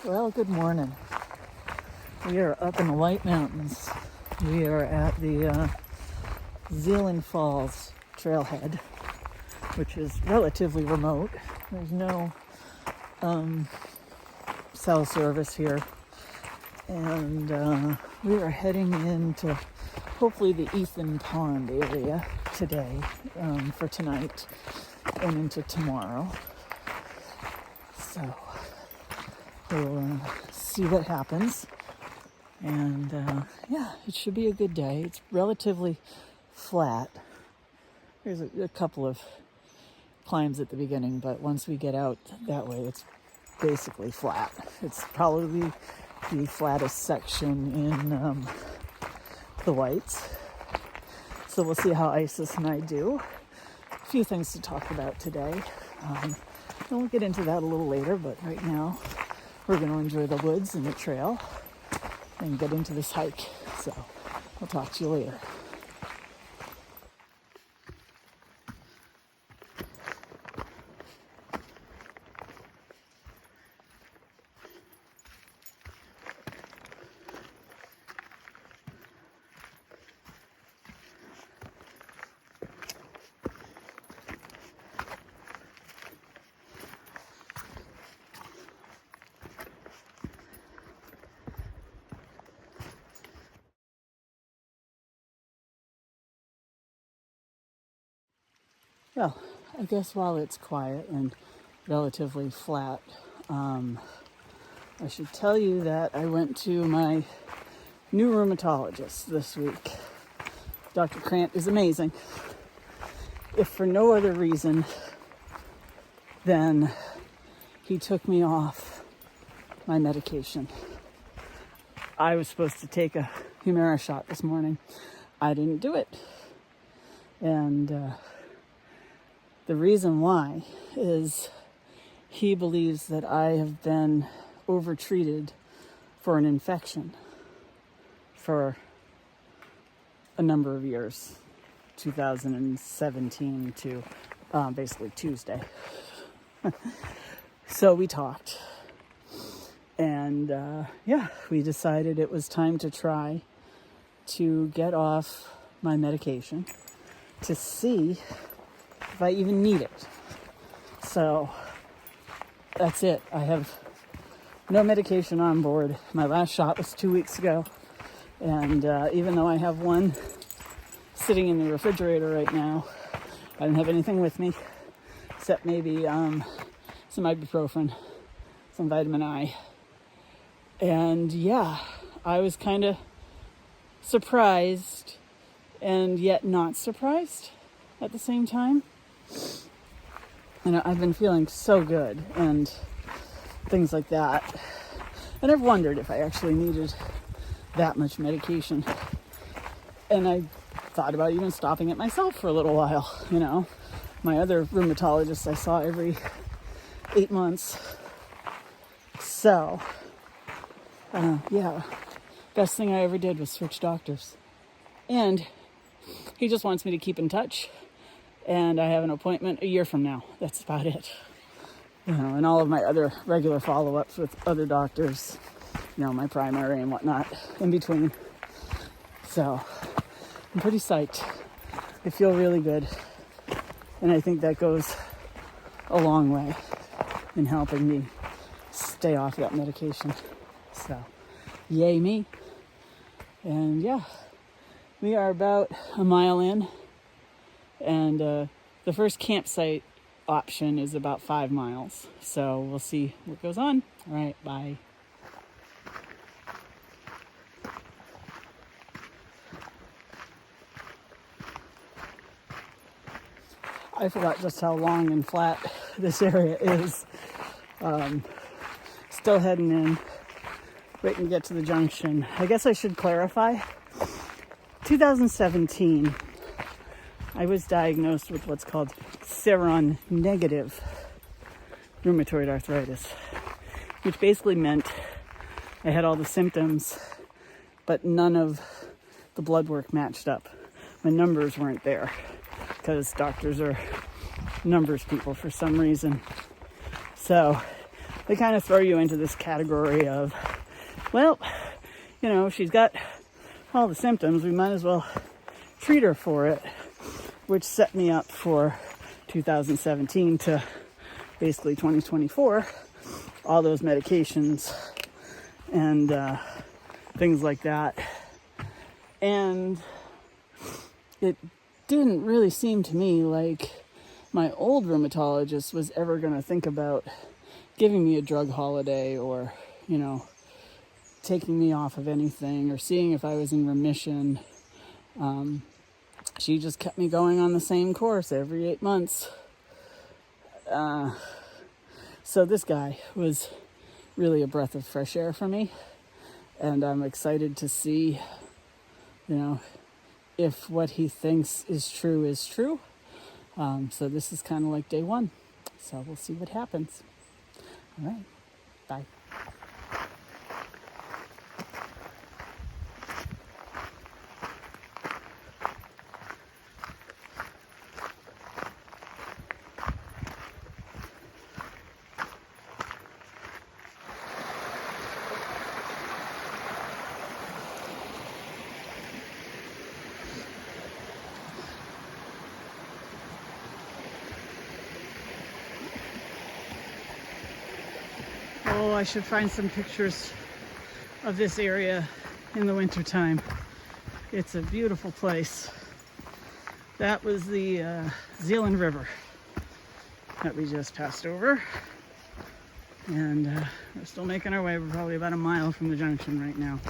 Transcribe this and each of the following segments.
Well, good morning. We are up in the White Mountains. We are at the Zealand Falls trailhead, which is relatively remote. There's no cell service here. And we are heading into hopefully the Ethan Pond area today for tonight and into tomorrow. So we'll see what happens. And it should be a good day. It's relatively flat. There's a couple of climbs at the beginning, but once we get out that way, it's basically flat. It's probably the flattest section in the Whites. So we'll see how Isis and I do. A few things to talk about today. And we'll get into that a little later, but right now we're going to enjoy the woods and the trail and get into this hike. So I'll talk to you later. Well, I guess while it's quiet and relatively flat, I should tell you that I went to my new rheumatologist this week. Dr. Krant is amazing. If for no other reason than he took me off my medication. I was supposed to take a Humira shot this morning. I didn't do it. And the reason why is he believes that I have been overtreated for an infection for a number of years, 2017 to basically Tuesday. So we talked, and we decided it was time to try to get off my medication to see if I even need it. So that's it. I have no medication on board. My last shot was 2 weeks ago. And even though I have one sitting in the refrigerator right now, I don't have anything with me except maybe some ibuprofen, some vitamin I. And I was kind of surprised and yet not surprised at the same time. And I've been feeling so good and things like that. And I've wondered if I actually needed that much medication. And I thought about even stopping it myself for a little while. You know, my other rheumatologist I saw every 8 months. So, best thing I ever did was switch doctors. And he just wants me to keep in touch. And I have an appointment a year from now. That's about it. You know, and all of my other regular follow-ups with other doctors, you know, my primary and whatnot in between. So I'm pretty psyched. I feel really good. And I think that goes a long way in helping me stay off that medication. So yay me. And we are about a mile in. And the first campsite option is about 5 miles. So we'll see what goes on. All right, bye. I forgot just how long and flat this area is. Still heading in, waiting to get to the junction. I guess I should clarify. 2017, I was diagnosed with what's called seron-negative rheumatoid arthritis, which basically meant I had all the symptoms, but none of the blood work matched up. My numbers weren't there because doctors are numbers people for some reason. So they kind of throw you into this category of, well, she's got all the symptoms, we might as well treat her for it, which set me up for 2017 to basically 2024, all those medications and things like that. And it didn't really seem to me like my old rheumatologist was ever going to think about giving me a drug holiday or, taking me off of anything or seeing if I was in remission. She just kept me going on the same course every 8 months. So this guy was really a breath of fresh air for me. And I'm excited to see, if what he thinks is true is true. So this is kind of like day one. So we'll see what happens. All right. Bye. Oh, I should find some pictures of this area in the wintertime. It's a beautiful place. That was the Zealand River that we just passed over. And we're still making our way. We're probably about a mile from the junction right now.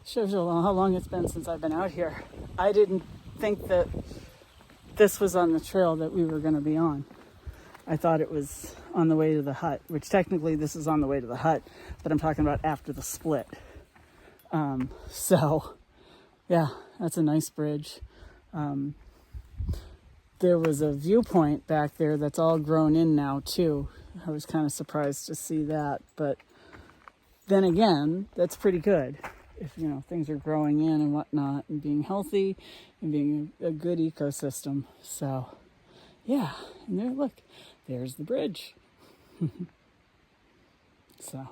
Shows you how long it's been since I've been out here. I didn't think that this was on the trail that we were going to be on. I thought it was on the way to the hut, which technically this is on the way to the hut, but I'm talking about after the split. So, yeah, that's a nice bridge. There was a viewpoint back there that's all grown in now, too. I was kind of surprised to see that, but then again, that's pretty good. If, things are growing in and whatnot and being healthy and being a good ecosystem. So, yeah. And there, look, there's the bridge. So,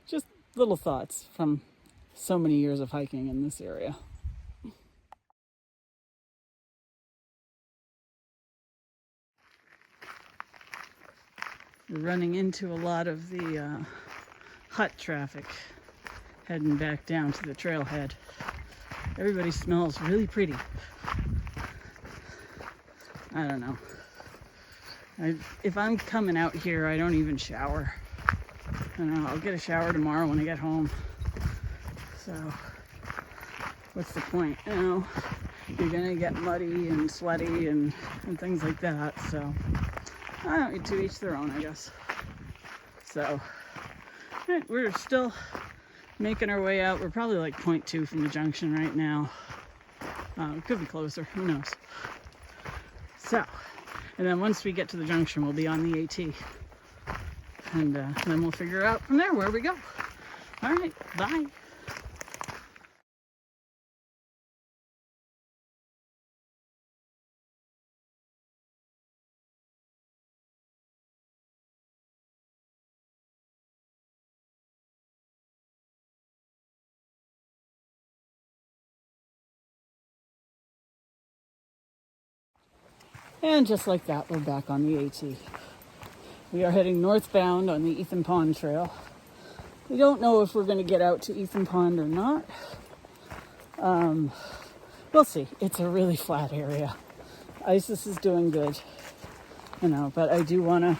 just little thoughts from so many years of hiking in this area. We're running into a lot of the hut traffic heading back down to the trailhead. Everybody smells really pretty. I don't know. If I'm coming out here, I don't even shower. I don't know, I'll get a shower tomorrow when I get home. So, what's the point? You're gonna get muddy and sweaty and things like that. So, I don't need to each their own, I guess. So, right, we're still making our way out. We're probably like 0.2 from the junction right now. It could be closer, who knows. So, and then once we get to the junction, we'll be on the AT. And then we'll figure out from there where we go. All right, bye. And just like that, we're back on the AT. We are heading northbound on the Ethan Pond Trail. We don't know if we're going to get out to Ethan Pond or not. We'll see. It's a really flat area. Isis is doing good, but I do want to,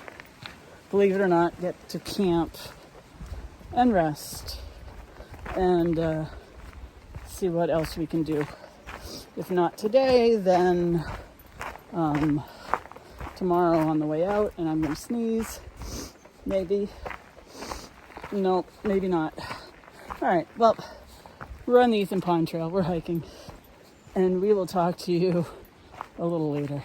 believe it or not, get to camp and rest and see what else we can do. If not today, then tomorrow on the way out, and I'm going to sneeze. Maybe. No, maybe not. All right, well, we're on the Ethan Pond Trail. We're hiking. And we will talk to you a little later.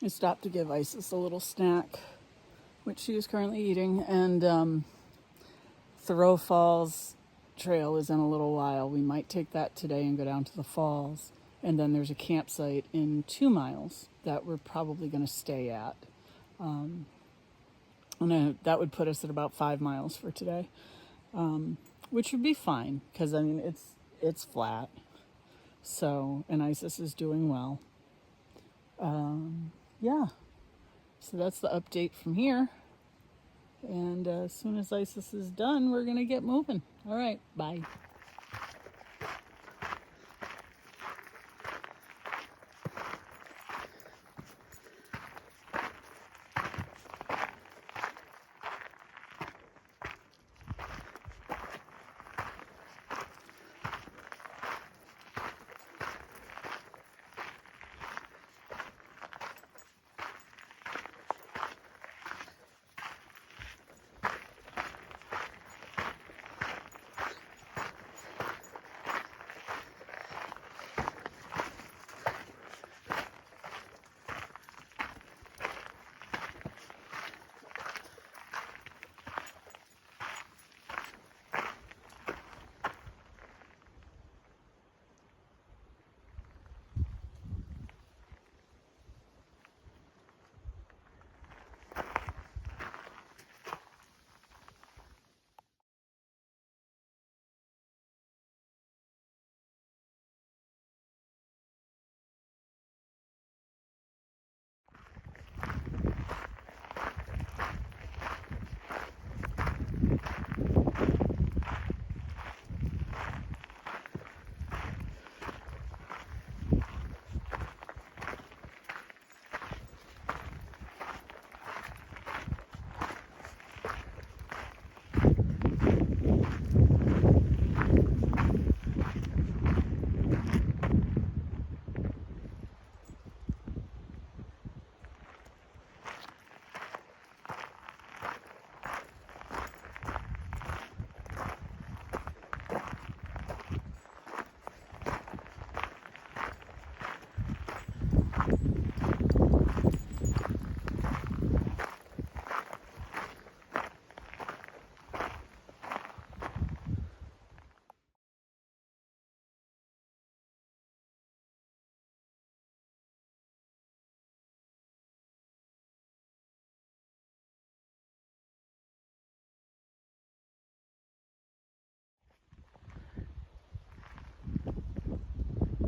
I stopped to give Isis a little snack, which she is currently eating, and Thoreau Falls Trail is in a little while. We might take that today and go down to the falls, and then there's a campsite in 2 miles that we're probably going to stay at. And that would put us at about 5 miles for today, which would be fine, because it's flat. So, and Isis is doing well. Yeah, so that's the update from here. And as soon as Isis is done, we're going to get moving. All right, bye.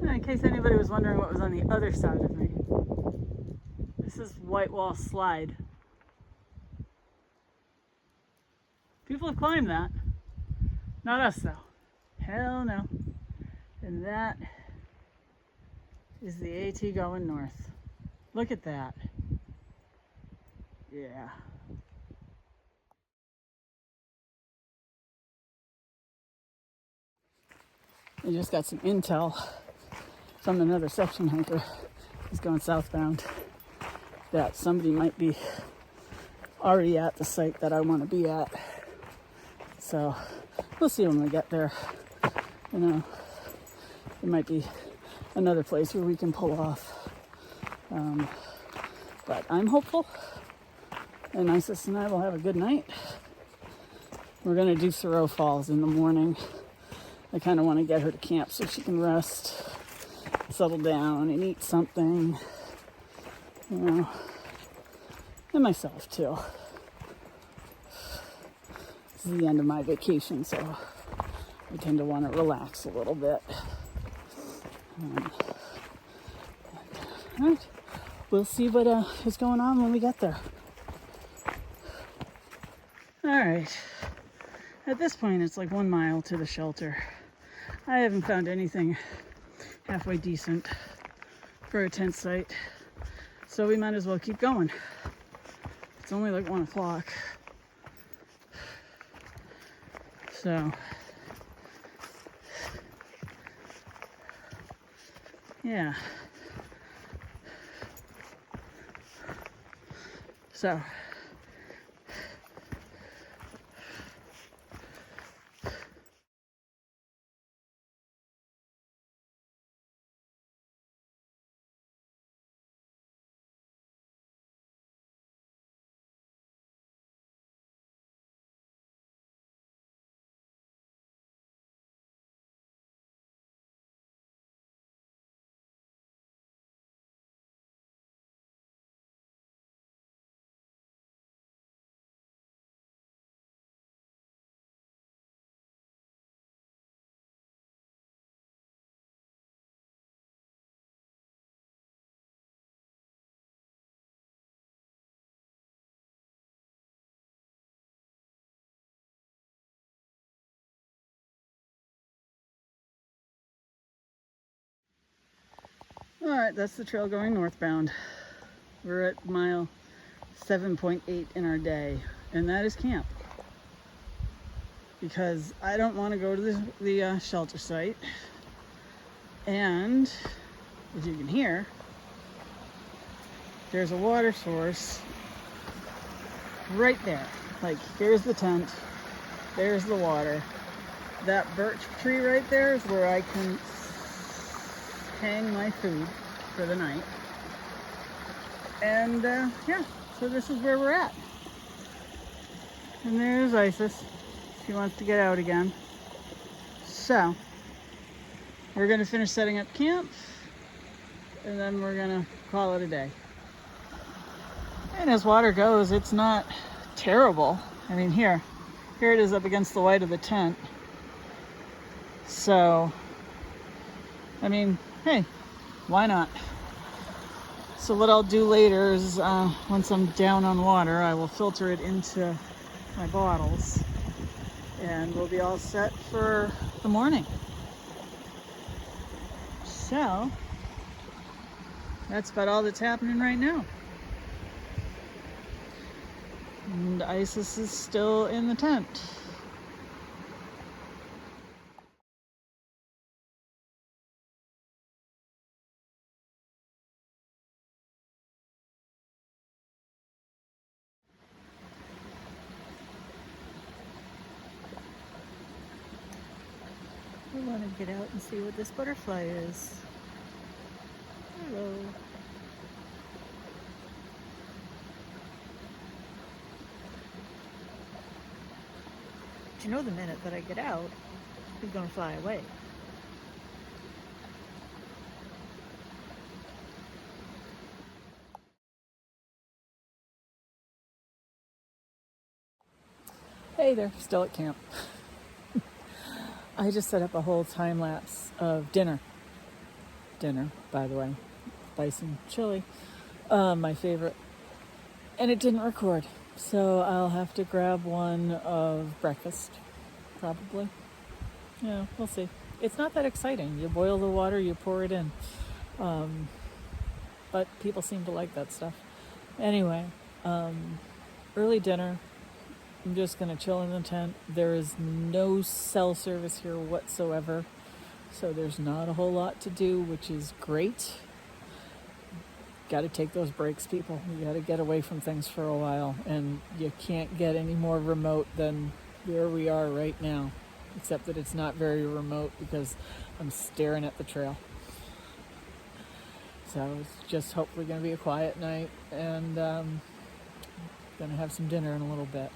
In case anybody was wondering what was on the other side of me, this is White Wall Slide. People have climbed that. Not us, though. Hell no. And that is the AT going north. Look at that. Yeah. I just got some intel from another section hiker who's going southbound that somebody might be already at the site that I want to be at. So we'll see when we get there. There might be another place where we can pull off. But I'm hopeful, and Isis and I will have a good night. We're going to do Thoreau Falls in the morning. I kind of want to get her to camp so she can rest, settle down, and eat something. You know, and myself too. This is the end of my vacation, so I tend to want to relax a little bit. All right, we'll see what is going on when we get there. All right, at this point, it's like 1 mile to the shelter. I haven't found anything halfway decent for a tent site, so we might as well keep going. It's only like 1 o'clock. So, yeah. So, all right, that's the trail going northbound. We're at mile 7.8 in our day, and that is camp. Because I don't want to go to the shelter site. And, as you can hear, there's a water source right there. Like, here's the tent, there's the water. That birch tree right there is where I can hang my food for the night. And yeah, so this is where we're at. And there's Isis. She wants to get out again. So, we're gonna finish setting up camp, and then we're gonna call it a day. And as water goes, it's not terrible. I mean, here it is up against the white of the tent. So, I mean, hey, why not? So what I'll do later is, once I'm down on water, I will filter it into my bottles, and we'll be all set for the morning. So, that's about all that's happening right now. And Isis is still in the tent. I want to get out and see what this butterfly is. Hello. But you know, the minute that I get out, he's going to fly away. Hey there, still at camp. I just set up a whole time lapse of dinner. Dinner, by the way, bison chili, my favorite. And it didn't record, so I'll have to grab one of breakfast, probably. Yeah, we'll see. It's not that exciting. You boil the water, you pour it in. But people seem to like that stuff. Anyway, early dinner. I'm just going to chill in the tent. There is no cell service here whatsoever, so there's not a whole lot to do, which is great. Got to take those breaks, people. You got to get away from things for a while, and you can't get any more remote than where we are right now, except that it's not very remote because I'm staring at the trail. So it's just hopefully going to be a quiet night, and going to have some dinner in a little bit.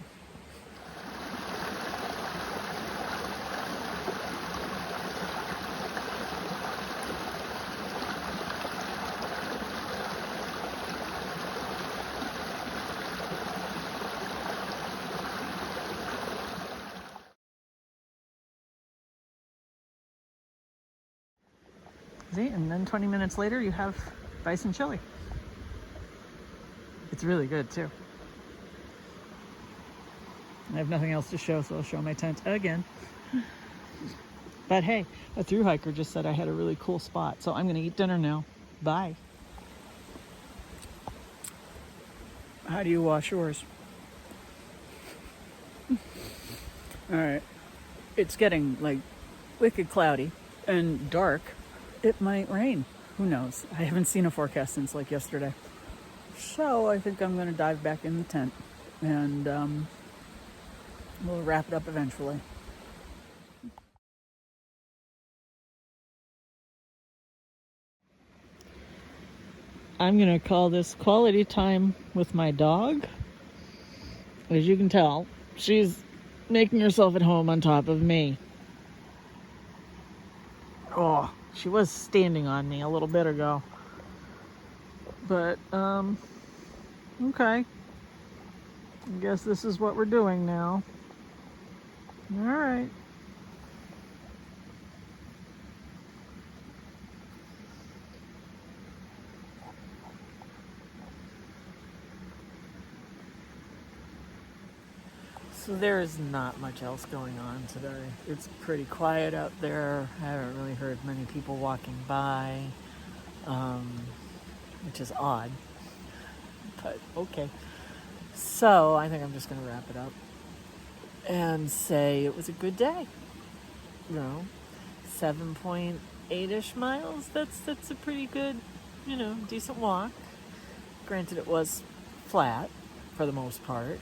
See, and then 20 minutes later you have bison chili. It's really good too. I have nothing else to show, so I'll show my tent again. But hey, a thru hiker just said I had a really cool spot, so I'm going to eat dinner now. Bye. How do you wash yours? All right. It's getting like wicked cloudy and dark. It might rain. Who knows? I haven't seen a forecast since like yesterday. So I think I'm going to dive back in the tent and we'll wrap it up eventually. I'm going to call this quality time with my dog. As you can tell, she's making herself at home on top of me. Oh, she was standing on me a little bit ago. But, okay. I guess this is what we're doing now. All right. So there is not much else going on today. It's pretty quiet out there. I haven't really heard many people walking by, which is odd, but okay. So I think I'm just going to wrap it up and say it was a good day. 7.8-ish miles. That's a pretty good, decent walk. Granted, it was flat for the most part.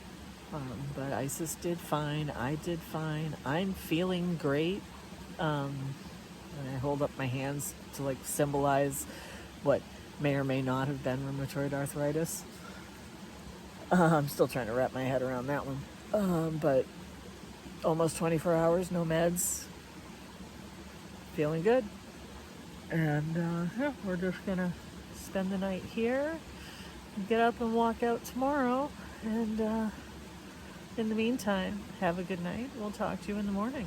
But Isis did fine. I did fine. I'm feeling great. And I hold up my hands to like symbolize what may or may not have been rheumatoid arthritis. I'm still trying to wrap my head around that one. But almost 24 hours, no meds. Feeling good. And we're just gonna spend the night here. Get up and walk out tomorrow. And in the meantime, have a good night. We'll talk to you in the morning.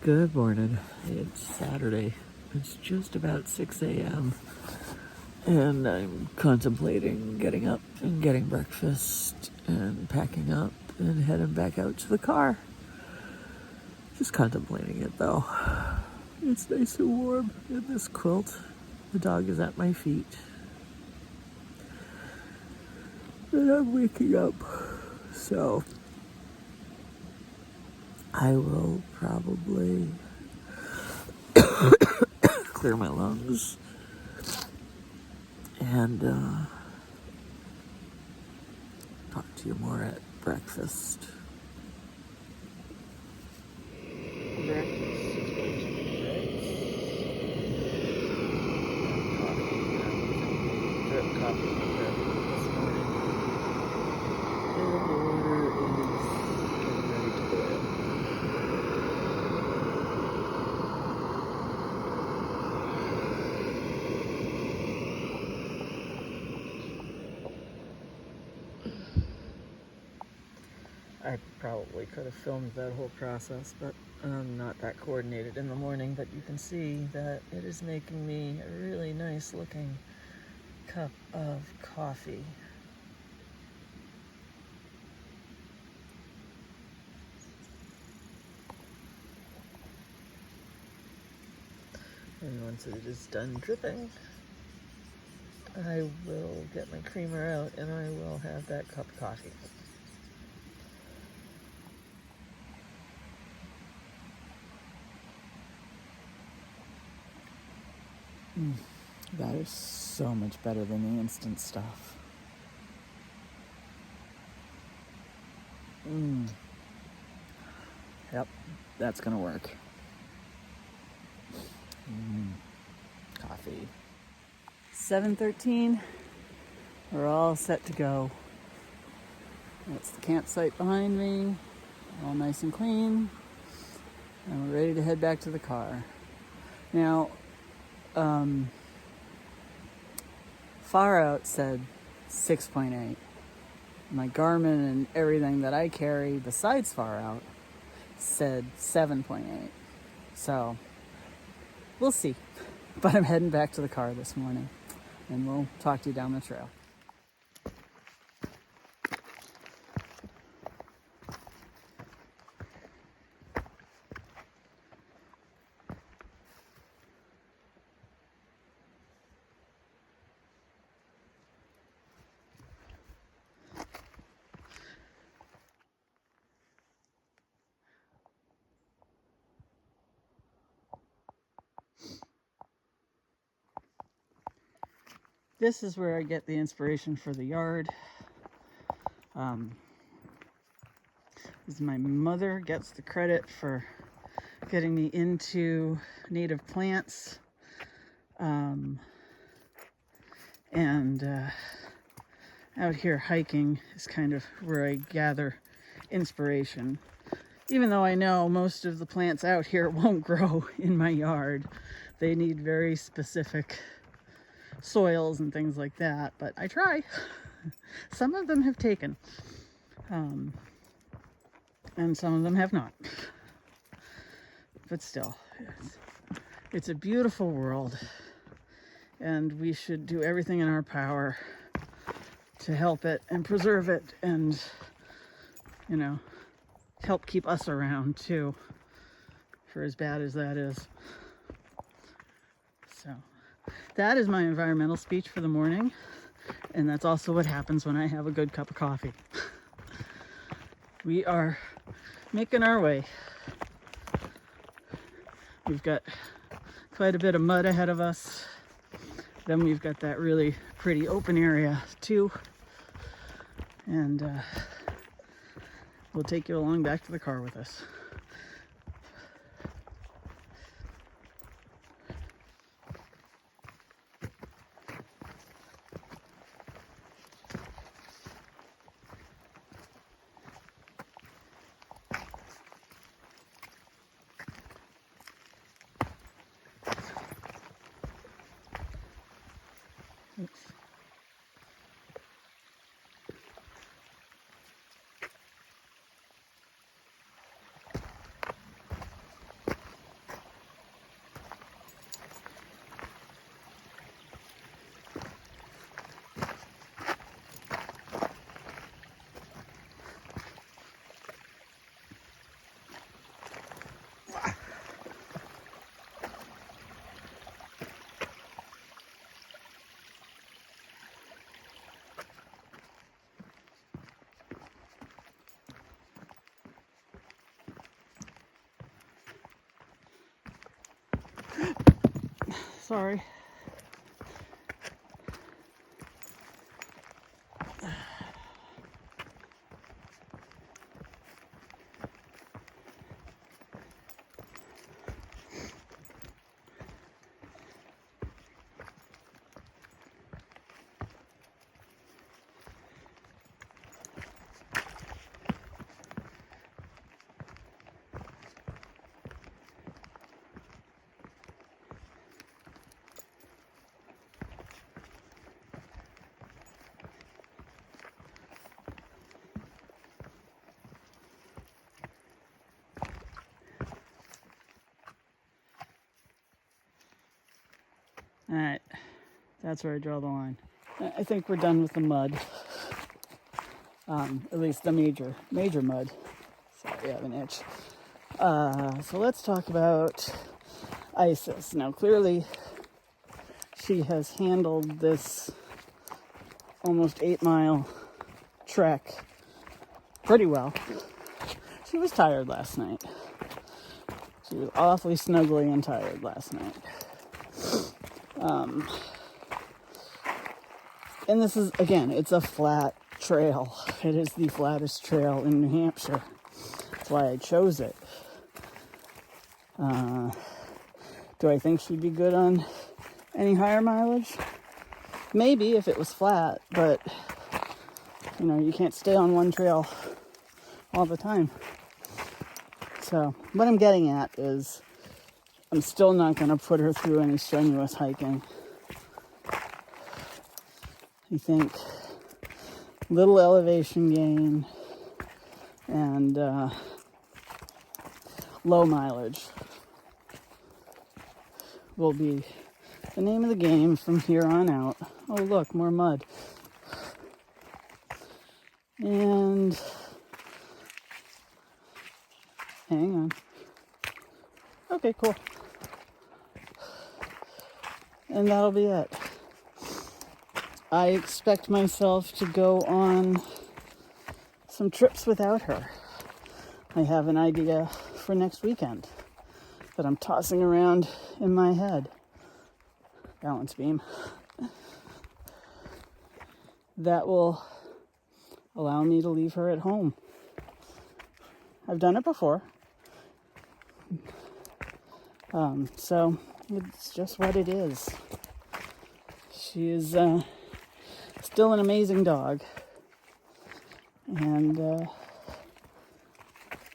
Good morning. It's Saturday. It's just about 6 a.m. And I'm contemplating getting up and getting breakfast and packing up and heading back out to the car. Just contemplating it though. It's nice and warm in this quilt. The dog is at my feet. And I'm waking up. So I will probably clear my lungs and talk to you more at breakfast. I probably could have filmed that whole process, but I'm not that coordinated in the morning, but you can see that it is making me a really nice looking cup of coffee. And once it is done dripping, I will get my creamer out and I will have that cup of coffee. That is so much better than the instant stuff. Yep, that's gonna work. Coffee. 7:13. We're all set to go. That's the campsite behind me, all nice and clean, and we're ready to head back to the car. Now, Far Out said 6.8. My Garmin and everything that I carry besides Far Out said 7.8. So we'll see. But I'm heading back to the car this morning, and we'll talk to you down the trail. This is where I get the inspiration for the yard. My mother gets the credit for getting me into native plants. Out here hiking is kind of where I gather inspiration. Even though I know most of the plants out here won't grow in my yard. They need very specific soils and things like that, but I try. Some of them have taken, and some of them have not. But still, it's a beautiful world, and we should do everything in our power to help it and preserve it and, help keep us around too, for as bad as that is. So that is my environmental speech for the morning, and that's also what happens when I have a good cup of coffee. We are making our way. We've got quite a bit of mud ahead of us. Then we've got that really pretty open area too. And we'll take you along back to the car with us. Oops. Sorry. All right, that's where I draw the line. I think we're done with the mud, at least the major mud. Sorry, I have an itch. So let's talk about Isis. Now, clearly, she has handled this almost 8-mile trek pretty well. She was tired last night. She was awfully snuggly and tired last night. And this is, again, it's a flat trail. It is the flattest trail in New Hampshire. That's why I chose it. Do I think she'd be good on any higher mileage? Maybe if it was flat, but you can't stay on one trail all the time. So what I'm getting at is I'm still not going to put her through any strenuous hiking. I think little elevation gain, and low mileage will be the name of the game from here on out. Oh, look, more mud. And hang on. Okay, cool. And that'll be it. I expect myself to go on some trips without her. I have an idea for next weekend that I'm tossing around in my head. Balance beam. That will allow me to leave her at home. I've done it before. So it's just what it is. She is still an amazing dog. And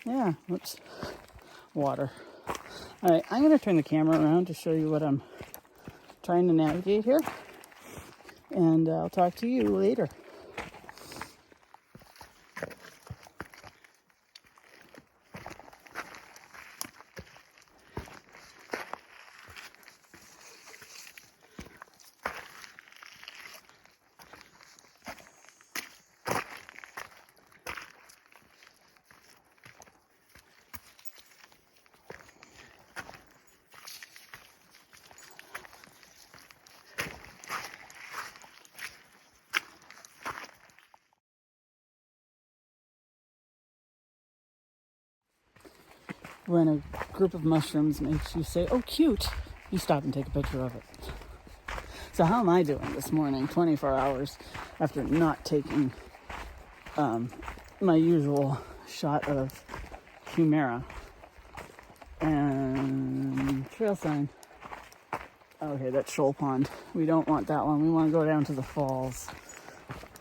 yeah, whoops, water. All right, I'm going to turn the camera around to show you what I'm trying to navigate here. And I'll talk to you later. When a group of mushrooms makes you say, oh, cute, you stop and take a picture of it. So how am I doing this morning, 24 hours after not taking my usual shot of Humira? And trail sign. Okay, that's Shoal Pond. We don't want that one. We want to go down to the falls.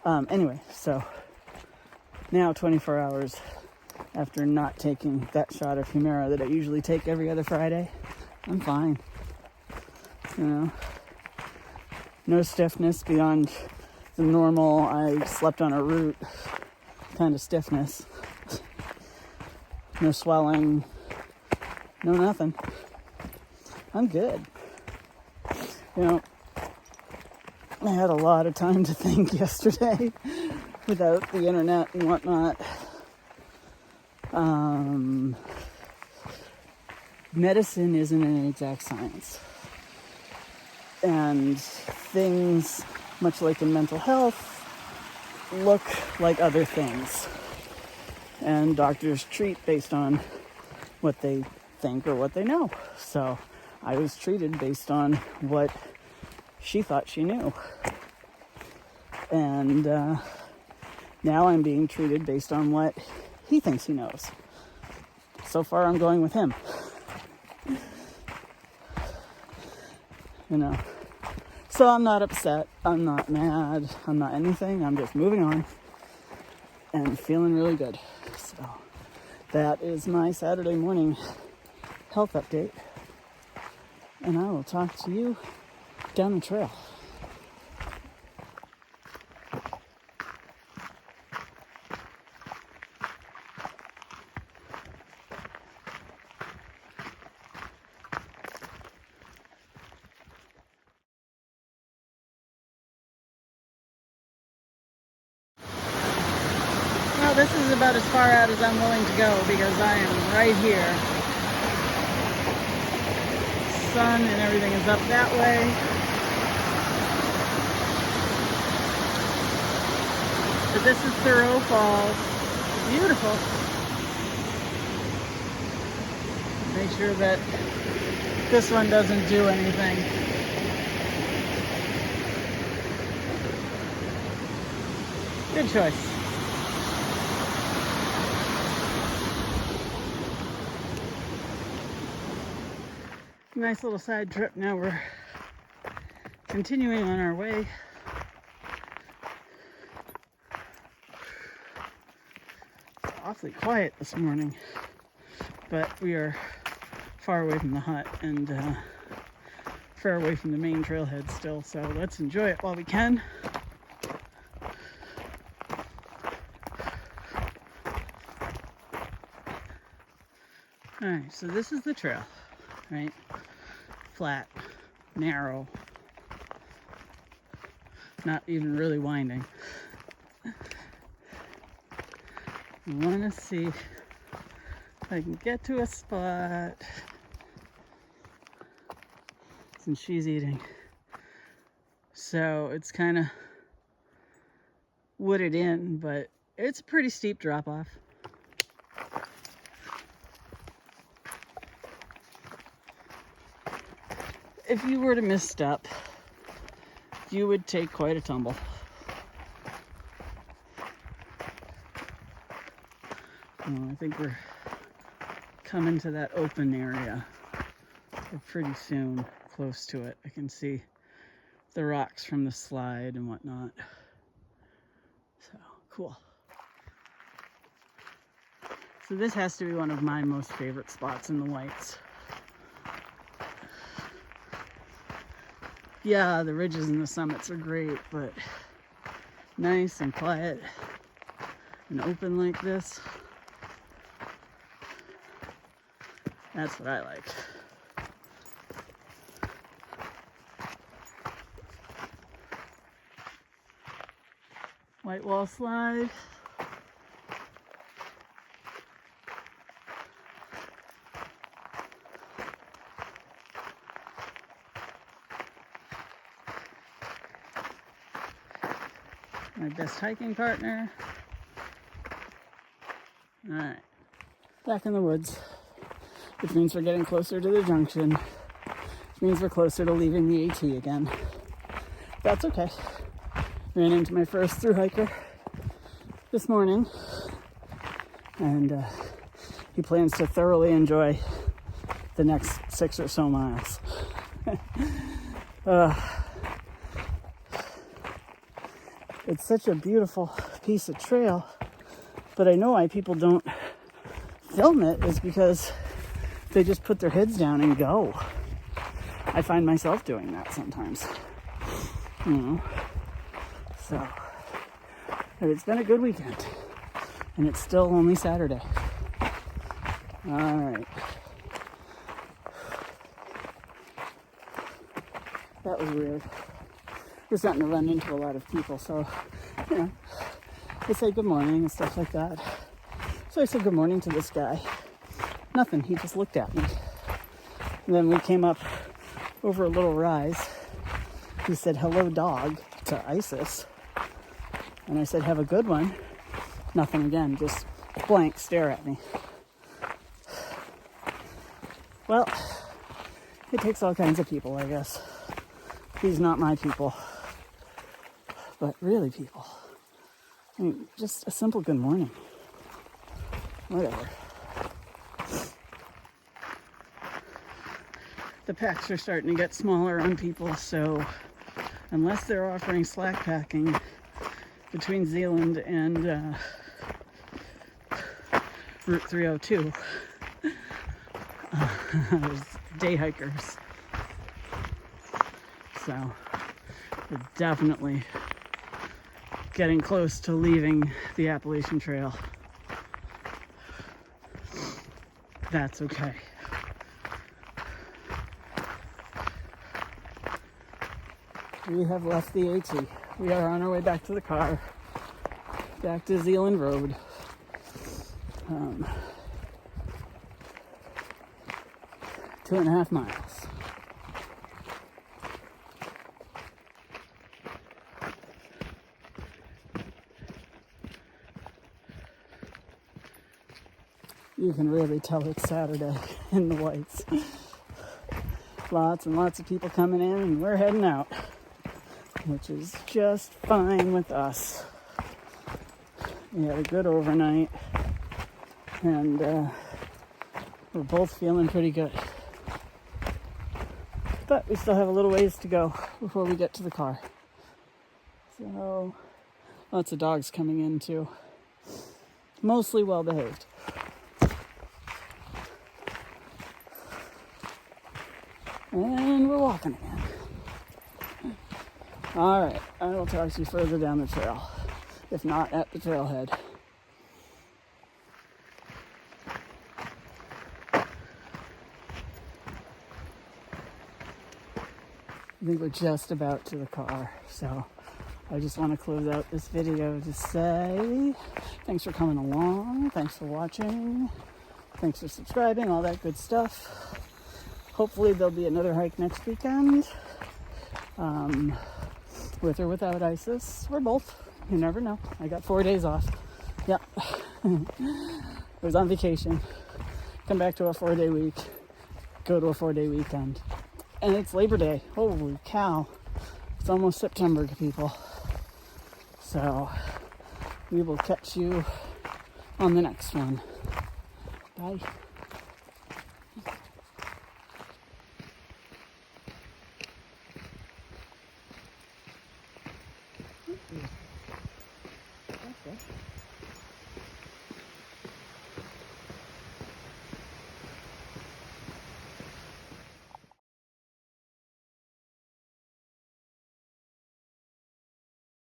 Anyway, so now 24 hours after not taking that shot of Humira that I usually take every other Friday, I'm fine. You know, no stiffness beyond the normal I slept on a root kind of stiffness. No swelling, no nothing. I'm good. You know, I had a lot of time to think yesterday without the internet and whatnot. Medicine isn't an exact science. And things, much like in mental health, look like other things. And doctors treat based on what they think or what they know. So I was treated based on what she thought she knew. And now I'm being treated based on what he thinks he knows. So far, I'm going with him. You know. So I'm not upset. I'm not mad. I'm not anything. I'm just moving on and feeling really good. So that is my Saturday morning health update. And I will talk to you down the trail. Well, this is about as far out as I'm willing to go because I am right here. Sun and everything is up that way. But this is Thoreau Falls. Beautiful. Make sure that this one doesn't do anything. Good choice. Nice little side trip. Now we're continuing on our way. It's awfully quiet this morning, but we are far away from the hut and far away from the main trailhead still, so let's enjoy it while we can. All right, so this is the trail, right? Flat, narrow, not even really winding. I want to see if I can get to a spot since she's eating. So it's kind of wooded in, but it's a pretty steep drop off. If you were to misstep, you would take quite a tumble. Oh, I think we're coming to that open area pretty soon, close to it. I can see the rocks from the slide and whatnot. So, cool. So this has to be one of my most favorite spots in the Whites. Yeah, the ridges and the summits are great, but nice and quiet and open like this, that's what I like. White wall slide. My best hiking partner. All right, back in the woods, which means we're getting closer to the junction, which means we're closer to leaving the AT again. That's okay. Ran into my first thru hiker this morning, and he plans to thoroughly enjoy the next 6 or so miles. It's such a beautiful piece of trail, but I know why people don't film it is because they just put their heads down and go. I find myself doing that sometimes, you know. So, but it's been a good weekend, and it's still only Saturday. All right. That was weird. We're starting to run into a lot of people, so, you know, they say good morning and stuff like that. So I said good morning to this guy. Nothing, he just looked at me. And then we came up over a little rise. He said, hello, dog, to Isis. And I said, have a good one. Nothing again, just blank stare at me. Well, it takes all kinds of people, I guess. These not my people, but really people. I mean, just a simple good morning. Whatever. The packs are starting to get smaller on people, so unless they're offering slack packing between Zealand and Route 302, there's day hikers. So we're definitely getting close to leaving the Appalachian Trail. That's okay. We have left the AT. We are on our way back to the car, back to Zealand Road. 2.5 miles. You can really tell it's Saturday in the Whites. Lots and lots of people coming in, and we're heading out, which is just fine with us. We had a good overnight, and we're both feeling pretty good. But we still have a little ways to go before we get to the car. So, lots of dogs coming in too. Mostly well behaved. And we're walking again. All right, I will talk to you further down the trail, if not at the trailhead. I think we're just about to the car. So I just want to close out this video to say thanks for coming along. Thanks for watching. Thanks for subscribing, all that good stuff. Hopefully there'll be another hike next weekend. With or without ISIS, or both. You never know. I got 4 days off. Yep. I was on vacation. Come back to a 4-day week. Go to a 4-day weekend. And it's Labor Day. Holy cow. It's almost September, people. So we will catch you on the next one. Bye.